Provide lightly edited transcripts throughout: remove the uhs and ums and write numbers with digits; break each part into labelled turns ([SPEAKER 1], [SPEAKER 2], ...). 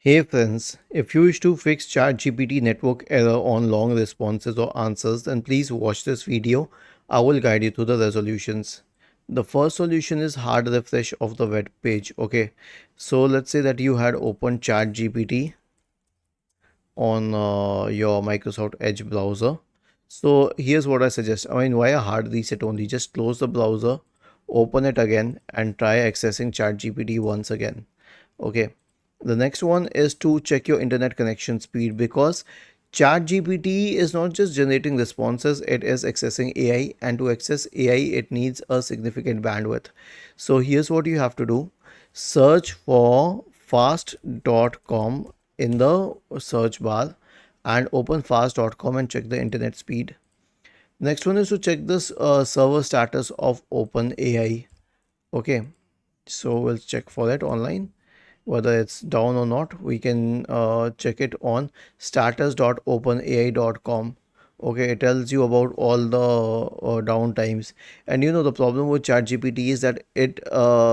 [SPEAKER 1] Hey friends, if you wish to fix ChatGPT network error on long responses or answers, then please watch this video. I will guide you through the resolutions. The first solution is hard refresh of the web page. Okay, so let's say that you had opened ChatGPT on your Microsoft Edge browser. So here's what I suggest. Why a hard reset only? Just close the browser, open it again, and try accessing ChatGPT once again. Okay. The next one is to check your internet connection speed because ChatGPT is not just generating responses, it is accessing AI, and to access AI, it needs a significant bandwidth. So here's what you have to do: search for fast.com in the search bar and open fast.com and check the internet speed. Next one is to check this server status of OpenAI. Okay, so we'll check for that online whether it's down or not. We can check it on status.openai.com. Okay, it tells you about all the down times. And the problem with ChatGPT is that it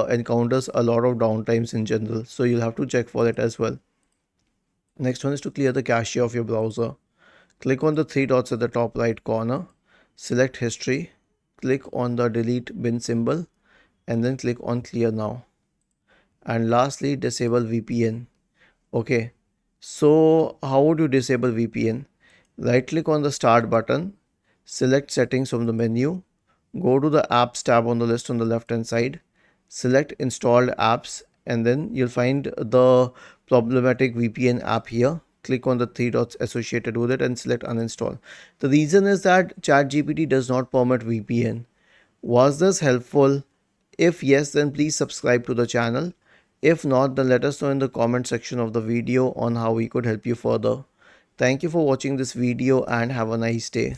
[SPEAKER 1] encounters a lot of downtimes in general, so you'll have to check for it as well. Next one is to clear the cache of your browser. Click on the three dots at the top right corner, select history, click on the delete bin symbol, and then click on clear now. And lastly, disable VPN. Okay, so how would you disable VPN? Right click on the start button, select settings from the menu, go to the apps tab on the list on the left hand side, select installed apps, and then you'll find the problematic VPN app here. Click on the three dots associated with it and select uninstall. The reason is that ChatGPT does not permit VPN. Was this helpful? If yes, then please subscribe to the channel. If not, then let us know in the comment section of the video on how we could help you further. Thank you for watching this video and have a nice day.